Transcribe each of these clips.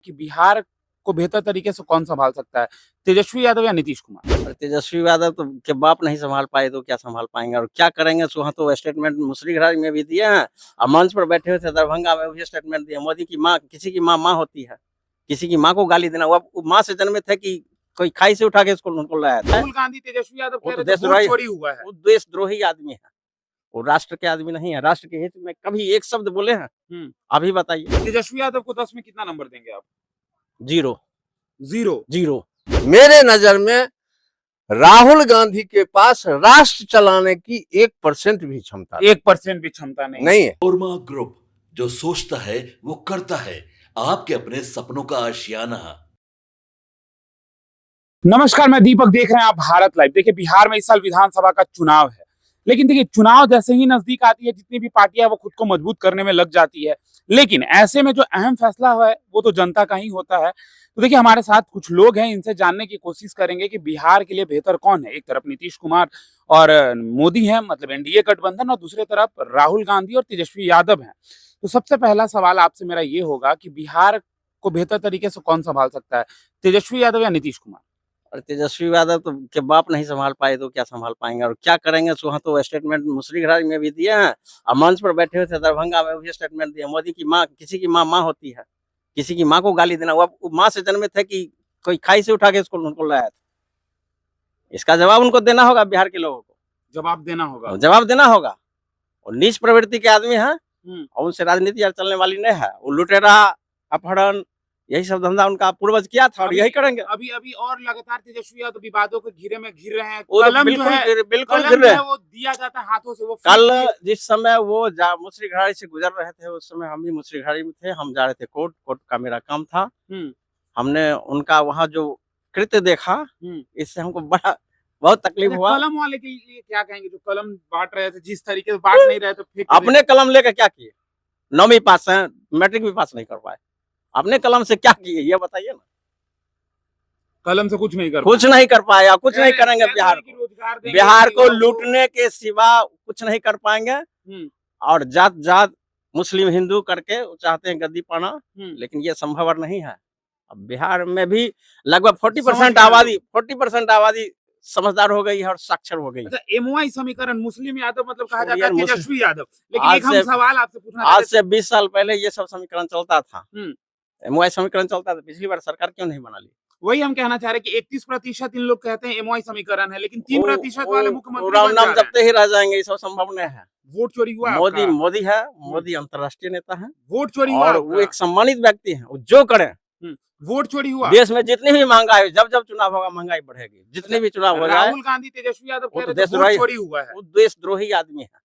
कि बिहार को बेहतर तरीके से कौन संभाल सकता है, तेजस्वी यादव या नीतीश कुमार? और तेजस्वी यादव तो के बाप नहीं संभाल पाए तो क्या संभाल पाएंगे और क्या करेंगे। सो वहाँ तो स्टेटमेंट मुसरीघराज में भी दिए हैं और मंच पर बैठे हुए थे दरभंगा में भी स्टेटमेंट दिए। मोदी की माँ, किसी की माँ माँ होती है, किसी की माँ को गाली देना, वो माँ से जन्मे थे कि कोई खाई से उठा के इसको उनको लाया था। राहुल गांधी तेजस्वी यादव वो कह तो रहे थे वोट देशद्रोही, चोरी हुआ है। वो देशद्रोही आदमी है, वो राष्ट्र के आदमी नहीं है। राष्ट्र के हित में कभी एक शब्द बोले हैं? अभी बताइए। तेजस्वी यादव को 10 में कितना नंबर देंगे आप? Zero, zero. जीरो। मेरे नजर में राहुल गांधी के पास राष्ट्र चलाने की 1% भी क्षमता 1% भी क्षमता नहीं है। ओरमा ग्रुप, जो सोचता है वो करता है। आपके अपने सपनों का आशियाना। नमस्कार, मैं दीपक, देख रहे हैं आप भारत लाइव। देखिए, बिहार में इस साल विधानसभा का चुनाव है, लेकिन देखिए चुनाव जैसे ही नजदीक आती है, जितनी भी पार्टियां वो खुद को मजबूत करने में लग जाती है। लेकिन ऐसे में जो अहम फैसला है वो तो जनता का ही होता है। तो देखिए, हमारे साथ कुछ लोग हैं, इनसे जानने की कोशिश करेंगे कि बिहार के लिए बेहतर कौन है। एक तरफ नीतीश कुमार और मोदी है, मतलब एनडीए गठबंधन, और दूसरी तरफ राहुल गांधी और तेजस्वी यादव हैं। तो सबसे पहला सवाल आपसे मेरा ये होगा कि बिहार को बेहतर तरीके से कौन संभाल सकता है, तेजस्वी यादव या नीतीश कुमार? और तेजस्वी यादव तो के बाप नहीं संभाल पाए तो क्या संभाल पाएंगे और क्या करेंगे। सो वहाँ तो स्टेटमेंट मुसरीघराज में भी दिए हैं और मंच पर बैठे हुए थे दरभंगा में भी स्टेटमेंट दिए। मोदी की माँ, किसी की माँ माँ होती है, किसी की माँ को गाली देना, वो माँ से जन्मे थे कि कोई खाई से उठा के इसको उनको लाया था। इसका जवाब उनको देना होगा, बिहार के लोगों को जवाब देना होगा। जवाब देना होगा। और नीच प्रवृत्ति के आदमी है हम्म। और उनसे राजनीति यार चलने वाली नहीं है। वो लुटेरा, अपहरण, यही सब धंधा उनका पूर्वज किया था और यही करेंगे। अभी अभी और लगातार तेजस्वी यादव विवादों के घेरे में घिर रहे हैं। वो तो कलम जो बिल्कुल है, बिल्कुल कलम गिर जो रहे है हैं। वो दिया जाता है हाथों से। वो कल जिस समय वो मुसरीघरारी से गुजर रहे थे, उस समय हम भी मुसरीघरारी में थे। हम जा रहे थे कोर्ट का मेरा काम था। हमने उनका वहाँ जो कृत्य देखा, इससे हमको बड़ा बहुत तकलीफ हुआ। कलम वाले के लिए क्या कहेंगे, जो कलम बांट रहे थे, जिस तरीके से बांट नहीं रहे थे, फेंक अपने कलम लेकर क्या किए? 9वीं पास है, मैट्रिक भी पास नहीं कर पाए। अपने कलम से क्या किए ये बताइए ना। कलम से कुछ नहीं कर कुछ नहीं कर पाया, कुछ नहीं करेंगे। बिहार को लूटने के सिवा कुछ नहीं कर पाएंगे। और जात जात मुस्लिम हिंदू करके चाहते हैं गद्दी पाना, लेकिन ये संभव नहीं है। अब बिहार में भी लगभग 40% आबादी समझदार हो गई है और साक्षर हो गई है। अच्छा, एमवाई समीकरण, मुस्लिम यादव मतलब कहा छोड़िए जाता है मुस्लिम- तेजस्वी यादव। लेकिन एक हम सवाल आपसे पूछना आज चाहते से 20 साल पहले ये सब समीकरण चलता था। हम्म। एमवाई समीकरण चलता था। पिछली बार सरकार क्यों नहीं बना ली? वही हम कहना चाह रहे हैं कि 31% इन लोग कहते हैं एमवाई समीकरण है, लेकिन 3% वाले मुख्यमंत्री राम बन नाम जा रहे हैं। जपते ही रह जाएंगे, ये सब संभव नहीं है। वोट चोरी हुआ मोदी आपका? मोदी है, मोदी अंतर्राष्ट्रीय नेता है वोट चोरी हुआ और आपका? वो एक सम्मानित व्यक्ति है। वो जो करे, वोट चोरी हुआ? देश में जितनी भी महंगाई, जब जब चुनाव होगा महंगाई बढ़ेगी। जितने भी चुनाव हो जाए, राहुल गांधी तेजस्वी यादव कह वो तो रहे थे वोट चोरी हुआ है। वो देशद्रोही आदमी है,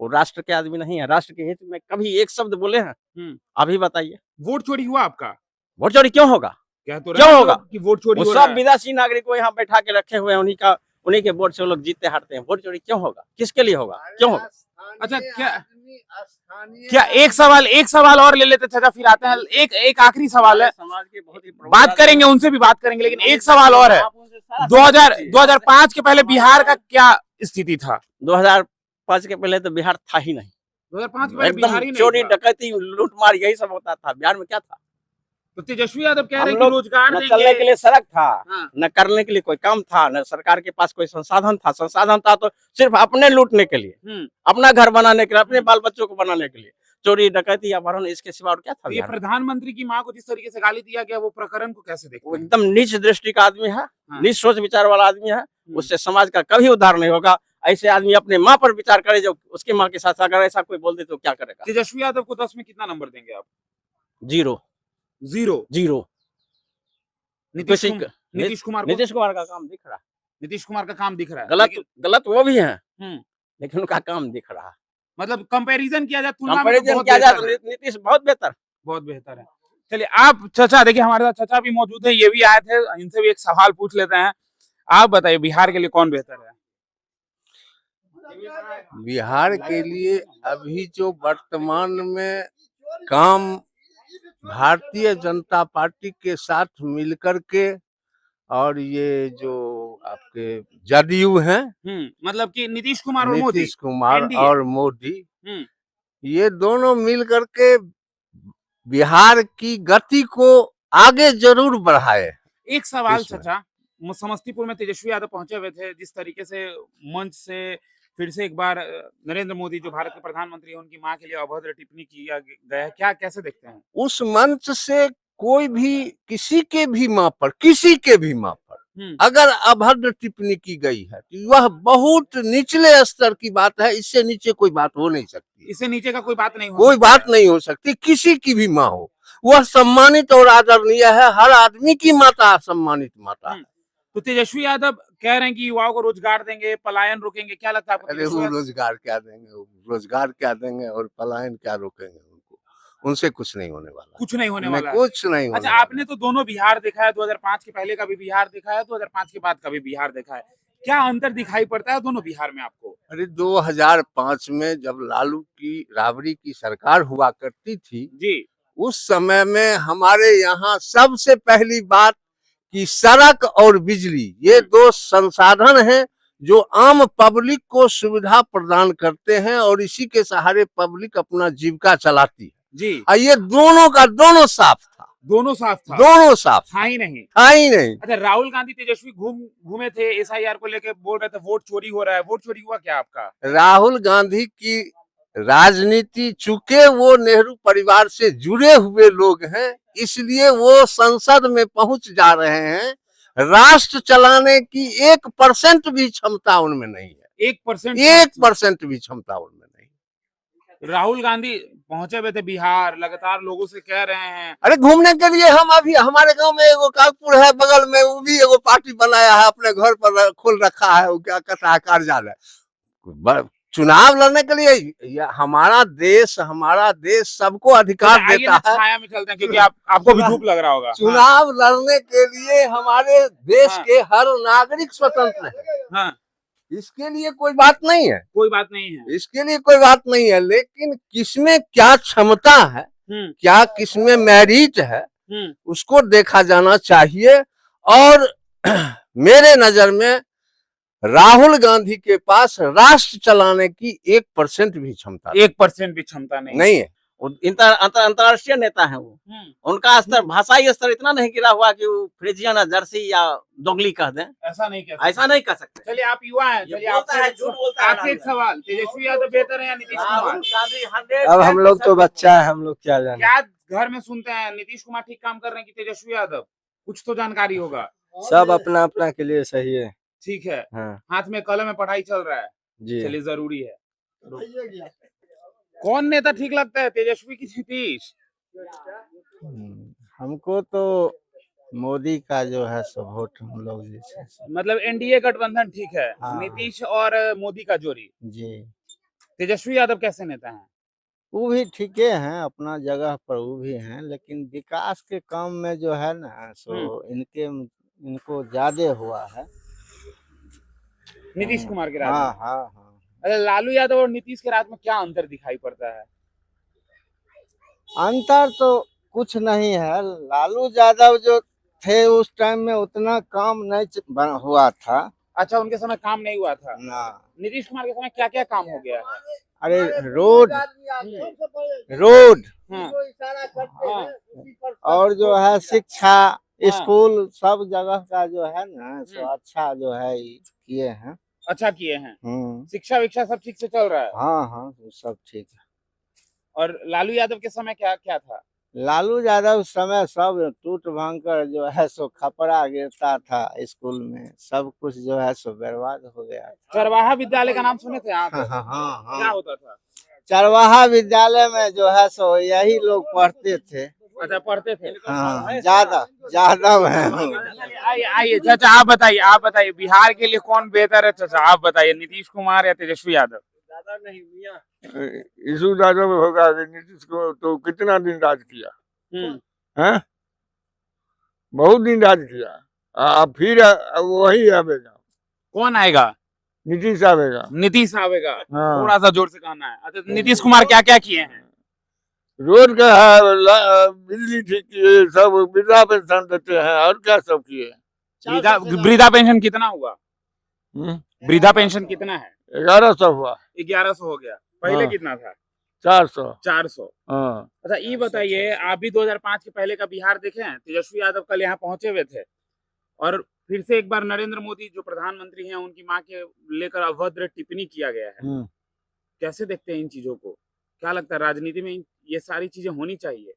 वो राष्ट्र के आदमी नहीं है। राष्ट्र के हित में कभी एक शब्द बोले हैं? अभी बताइए। वोट चोरी हुआ आपका? वोट चोरी क्यों होगा? क्या तो क्यों होगा कि वोट चोरी वो हो रहा सब है? विदेशी नागरिक को यहाँ बैठा के रखे हुए हैं, उन्हीं के वोट से वो लोग जीते हारते हैं। वोट चोरी क्यों होगा? किसके लिए होगा? क्यों होगा? अच्छा, क्या एक सवाल और ले लेते चाचा, फिर आते हैं। एक आखिरी सवाल है, समाज की बहुत ही बात करेंगे, उनसे भी बात करेंगे, लेकिन एक सवाल और है। 2005 के पहले बिहार का क्या स्थिति था? 2005 के पहले तो बिहार था ही नहीं। 2005 के पहले बिहार ही एकदम नहीं चोरी था। डकैती लूटमार यही सब होता था। बिहार में क्या था? तो तेजस्वी यादव कह हम रहे हैं कि लोग रोजगार न देंगे। चलने के लिए सड़क था, हाँ। न करने के लिए कोई काम था, न सरकार के पास कोई संसाधन था। संसाधन था तो सिर्फ अपने लूटने के लिए, अपना घर बनाने के लिए, अपने बाल बच्चों को बनाने के लिए। चोरी डकैती अपहरण, इसके सिवा और क्या था? ये प्रधानमंत्री की मां को जिस तरीके से गाली दिया गया, वो प्रकरण को कैसे देखते वो हैं? एकदम नीच दृष्टि का आदमी है, नीच सोच विचार वाला आदमी है। उससे समाज का कभी उद्धार नहीं होगा। ऐसे आदमी अपने माँ पर विचार करे जो उसकी माँ के साथ अगर ऐसा कोई बोल दे तो क्या करेगा? तेजस्वी यादव को 10 में कितना नंबर देंगे आप? Zero, zero. Zero. Nitish Kumar को? नीतीश कुमार का काम दिख रहा है। नीतीश कुमार का काम दिख रहा है। गलत वो भी है, लेकिन उनका काम दिख रहा है। मतलब कंपैरिजन किया जाए, तुलना में कंपैरिजन बहुत किया जाए बेहतर तो है। नीतीश बहुत बेहतर है। चलिए, आप चाचा, देखिए हमारे साथ चाचा भी मौजूद है, ये भी आए थे, इनसे भी एक सवाल पूछ लेते हैं। आप बताइए, बिहार के लिए कौन बेहतर है? बिहार के लिए अभी जो वर्तमान में काम भारतीय जनता पार्टी के साथ मिलकर के और ये जो आपके जदयू हैं, मतलब कि नीतीश कुमार और मोदी, ये दोनों मिल करके बिहार की गति को आगे जरूर बढ़ाए। एक सवाल इसमें। चाचा, समस्तीपुर में तेजस्वी यादव पहुंचे हुए थे, जिस तरीके से मंच से फिर से एक बार नरेंद्र मोदी जो भारत के प्रधानमंत्री हैं उनकी मां के लिए अभद्र टिप्पणी किया गया है, क्या कैसे देखते हैं? उस मंच से कोई भी किसी के भी माँ पर अगर अभद्र टिप्पणी की गई है तो वह बहुत निचले स्तर की बात है, इससे नीचे कोई बात हो नहीं सकती, इससे नीचे का कोई बात नहीं हो कोई सकता बात है। नहीं हो सकती, किसी की भी माँ हो, वह सम्मानित और आदरणीय है, हर आदमी की माता सम्मानित माता है। तो तेजस्वी यादव कह रहे हैं कि युवाओं को रोजगार देंगे, पलायन रोकेंगे, क्या लगता है आपको? अरे वो रोजगार क्या देंगे और पलायन क्या रोकेंगे उनको, उनसे कुछ नहीं होने वाला, कुछ नहीं होने वाला है। कुछ नहीं होने अच्छा, वाला। आपने तो दोनों बिहार देखा है, 2005 के पहले का भी बिहार देखा है, 2005 के बाद का भी बिहार देखा है, क्या अंतर दिखाई पड़ता है दोनों बिहार में आपको? अरे 2005 में जब लालू की राबड़ी की सरकार हुआ करती थी जी, उस समय में हमारे यहाँ सबसे पहली बात कि सड़क और बिजली ये दो संसाधन हैं जो आम पब्लिक को सुविधा प्रदान करते हैं और इसी के सहारे पब्लिक अपना जीविका चलाती है जी, और ये दोनों का दोनों साफ था, दोनों साफ था, दोनों साफ था ही नहीं। था ही नहीं। अच्छा, राहुल गांधी तेजस्वी घूमे थे, एसआईआर को लेकर बोल रहे थे वोट चोरी हो रहा है, वोट चोरी हुआ क्या आपका? राहुल गांधी की राजनीति, चूंकि वो नेहरू परिवार से जुड़े हुए लोग हैं इसलिए वो संसद में पहुंच जा रहे हैं, राष्ट्र चलाने की 1% भी क्षमता उनमें नहीं है, 1% भी क्षमता उनमें नहीं। राहुल गांधी पहुंचे हुए थे बिहार, लगातार लोगों से कह रहे हैं। अरे घूमने के लिए हम अभी हमारे गांव में एगो कागपुर है बगल में, वो भी एगो पार्टी बनाया है, अपने घर पर खोल रखा है, वो क्या कहता है कार्यालय। चुनाव लड़ने के लिए हमारा देश सबको अधिकार देता है। छाया में चलते हैं क्योंकि आपको भी धूप लग रहा होगा। चुनाव लड़ने के लिए हमारे देश के हर नागरिक स्वतंत्र है। हाँ, इसके लिए कोई बात नहीं है, कोई बात नहीं है। इसके लिए कोई बात नहीं है, लेकिन किसमें क्या क्षमता है, क्या किसमें मेरिट है, उसको देखा जाना चाहिए। और मेरे नजर में राहुल गांधी के पास राष्ट्र चलाने की 1% भी क्षमता 1% भी क्षमता नहीं है। अंतर्राष्ट्रीय नेता है वो, उनका स्तर, भाषाई स्तर इतना नहीं गिरा हुआ कि वो फ्रिजियन जर्सी या दोगली कह दें, ऐसा नहीं कह सकते। चलिए, आप युवा हैं, चलिए आपसे एक सवाल, तेजस्वी यादव बेहतर है या नीतीश कुमार? अब हम लोग तो बच्चा है, हम लोग क्या जाने। क्या घर में सुनते हैं नीतीश कुमार ठीक काम कर रहे हैं कि तेजस्वी यादव? कुछ तो जानकारी होगा। सब अपना अपना के लिए सही है। ठीक है, हाँ हाथ में कलम में पढ़ाई चल रहा है जी। चलिए, जरूरी है। कौन नेता ठीक लगता है, तेजस्वी की नीतीश? हमको तो मोदी का जो है सो वोट हम लोग जैसे, मतलब एनडीए गठबंधन ठीक है। हाँ। नीतीश और मोदी का जोड़ी। जी। तेजस्वी यादव कैसे नेता हैं? वो भी ठीक हैं, अपना जगह पर वो भी हैं, लेकिन विकास के काम में जो है ना सो इनको ज्यादा हुआ है नीतीश कुमार के राज हाँ में। हाँ हाँ। अरे, लालू यादव और नीतीश के राज में क्या अंतर दिखाई पड़ता है? अंतर तो कुछ नहीं है, लालू यादव जो थे उस टाइम में उतना काम नहीं हुआ था। अच्छा, उनके समय काम नहीं हुआ था ना। नीतीश कुमार के समय क्या क्या काम हो गया है? अरे रोड हाँ, और जो है शिक्षा, स्कूल, सब जगह का जो है ना सो अच्छा जो है किए हैं। अच्छा किए हैं। शिक्षा विक्षा सब ठीक से चल रहा है? हाँ हाँ सब ठीक है। और लालू यादव के समय क्या क्या था? लालू यादव समय सब टूट भांग कर जो है सो खपरा गिरता था, स्कूल में सब कुछ जो है सो बर्बाद हो गया। चरवाहा विद्यालय का नाम सुने थे आप? हाँ। क्या होता था? चरवाहा विद्यालय में जो है सो यही लोग पढ़ते थे। अच्छा, पढ़ते थे। हाँ, ज्यादा है। आइए चाचा, आप बताइए बिहार के लिए कौन बेहतर है? चाचा आप बताइए, नीतीश कुमार या तेजस्वी यादव? यीशु यादव होगा, नीतीश को तो कितना दिन राज किया है, बहुत दिन राज किया। फिर वही आवेगा। कौन आएगा? नीतीश आवेगा। हाँ। थोड़ा सा जोर से कहना है। अच्छा, नीतीश कुमार क्या क्या किए हैं? रोड का है, बिजली ठीक किए, सब वृद्धा पेंशन देते हैं, और क्या सब किए। वृद्धा पेंशन कितना हुआ? वृद्धा पेंशन कितना है? 1100 हुआ। 1100 हो गया। पहले हाँ। कितना था? 400। 400। हाँ अच्छा ये बताइए, आप भी 2005 के पहले का बिहार देखे हैं? तेजस्वी यादव कल यहाँ पहुंचे हुए थे और फिर से एक बार नरेंद्र मोदी जो प्रधानमंत्री हैं उनकी मां के लेकर अभद्र टिप्पणी किया गया है। कैसे देखते हैं इन चीजों को? क्या लगता है राजनीति में ये सारी चीजें होनी चाहिए?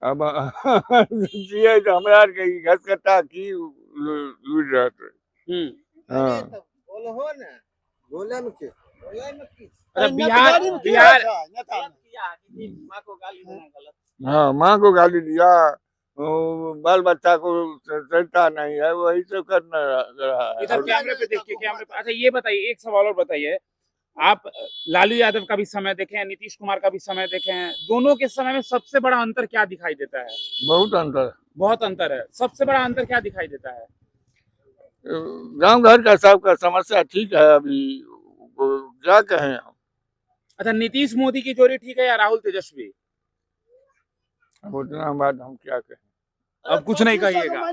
अब ये तो हमरा के घसकट्टा की लूट रहत। हाँ बोलहो ना, बोले में के अच्छा बिहार बिहार माँ को गाली देना गलत। हाँ, माँ को गाली दिया, वो बाल बच्चा को चलता नहीं है, वही सब करना रहा है। इधर कैमरे पे देखिए, कैमरे पे। अच्छा ये बताइए, एक सवाल और बताइए, आप लालू यादव का भी समय देखे हैं, नीतीश कुमार का भी समय देखे हैं, दोनों के समय में सबसे बड़ा अंतर क्या दिखाई देता है? बहुत अंतर, बहुत अंतर है। सबसे बड़ा अंतर क्या दिखाई देता है? गांव घर का सबका समस्या ठीक है अभी, क्या कहें हम। अच्छा नीतीश मोदी की जोड़ी ठीक है या राहुल तेजस्वी? अब उतना बात हम क्या कहें। अब कुछ नहीं कहिएगा।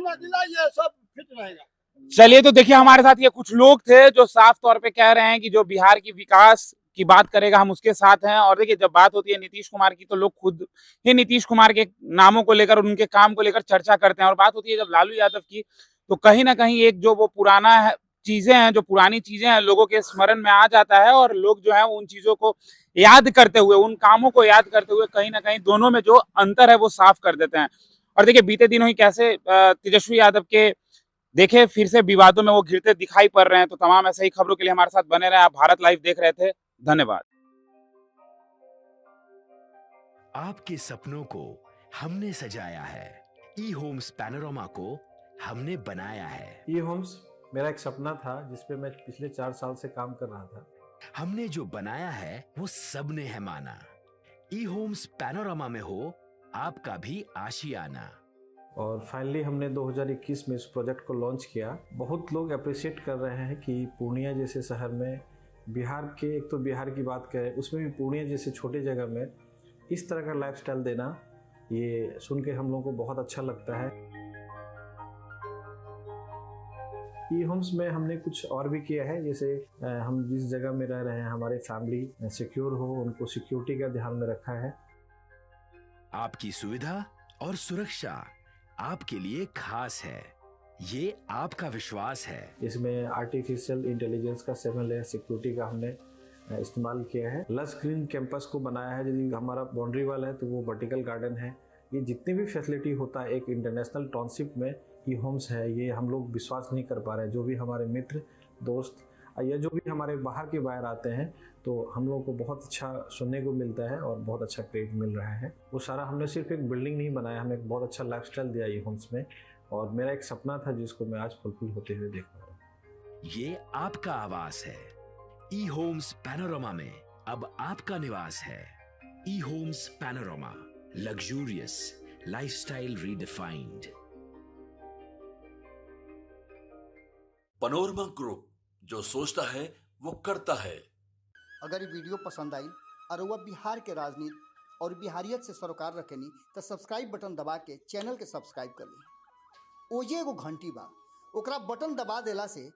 चलिए तो देखिए, हमारे साथ ये कुछ लोग थे जो साफ तौर पे कह रहे हैं कि जो बिहार की विकास की बात करेगा हम उसके साथ हैं। और देखिए जब बात होती है नीतीश कुमार की तो लोग खुद ही नीतीश कुमार के नामों को लेकर, उनके काम को लेकर चर्चा करते हैं। और बात होती है जब लालू यादव की, तो कहीं ना कहीं एक जो वो पुराना चीजें हैं, जो पुरानी चीजें हैं, लोगों के स्मरण में आ जाता है और लोग जो है उन चीजों को याद करते हुए, उन कामों को याद करते हुए कहीं ना कहीं दोनों में जो अंतर है वो साफ कर देते हैं। और देखिए बीते दिनों ही कैसे तेजस्वी यादव के देखे फिर से विवादों में वो घिरते दिखाई पड़ रहे हैं। तो तमाम ऐसे ही खबरों के लिए हमारे साथ बने रहे। आप भारत लाइव देख रहे थे, धन्यवाद। आपके सपनों को हमने सजाया है, ई होम्स पैनोरामा को हमने बनाया है। ई होम्स मेरा एक सपना था जिसपे मैं पिछले 4 साल से काम कर रहा था। हमने जो बनाया है वो सबने है माना। ई होम्स पैनोरामा में हो आपका भी आशियाना। और फाइनली हमने 2021 में इस प्रोजेक्ट को लॉन्च किया। बहुत लोग अप्रिशिएट कर रहे हैं कि पूर्णिया जैसे शहर में, बिहार के, एक तो बिहार की बात करें उसमें भी पूर्णिया जैसे छोटे जगह में इस तरह का लाइफस्टाइल देना, ये सुन के हम लोगों को बहुत अच्छा लगता है। ई होम्स में हमने कुछ और भी किया है, जैसे हम जिस जगह में रह रहे हैं हमारे फैमिली सिक्योर हो, उनको सिक्योरिटी का ध्यान में रखा है। आपकी सुविधा और सुरक्षा आपके लिए खास है, ये आपका विश्वास है। इसमें आर्टिफिशियल इंटेलिजेंस का 7 लेयर सिक्योरिटी का हमने इस्तेमाल किया है। लस ग्रीन कैंपस को बनाया है। यदि हमारा बाउंड्री वाल है तो वो वर्टिकल गार्डन है। ये जितनी भी फैसिलिटी होता है एक इंटरनेशनल टाउनशिप में ई होम्स है, ये हम लोग विश्वास नहीं कर पा रहे हैं। जो भी हमारे मित्र दोस्त या जो भी हमारे बाहर के बाहर आते हैं तो हम लोगों को बहुत अच्छा सुनने को मिलता है और बहुत अच्छा क्रेडिट मिल रहा है। वो सारा हमने सिर्फ एक बिल्डिंग नहीं बनाया, हमें एक बहुत अच्छा लाइफस्टाइल दिया ई होम्स में। और मेरा एक सपना था जिसको मैं आज फुलफिल होते हुए देख रहा हूँ। ये आपका आवास है। ई होम्स पैनोरामा में अब आपका निवास है। E homes Panorama, luxurious lifestyle redefined. Panorama group, जो सोचता है वो करता है। अगर ये वीडियो पसंद आई और वह बिहार के राजनीति और बिहारियत से सरोकार रखेनी तो सब्सक्राइब बटन दबा के चैनल के सब्सक्राइब कर ली। ओजे एगो घंटी बा, ओकरा बटन दबा देला से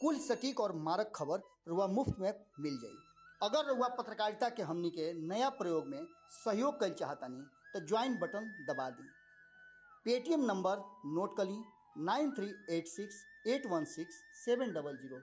कुल सटीक और मारक खबर रुआ मुफ्त में मिल जाई। अगर रुआ पत्रकारिता के हमनी के नया प्रयोग में सहयोग कर चाहतानी तो ज्वाइन बटन दबा दी। पेटीएम नंबर नोट कर ली 9386816700।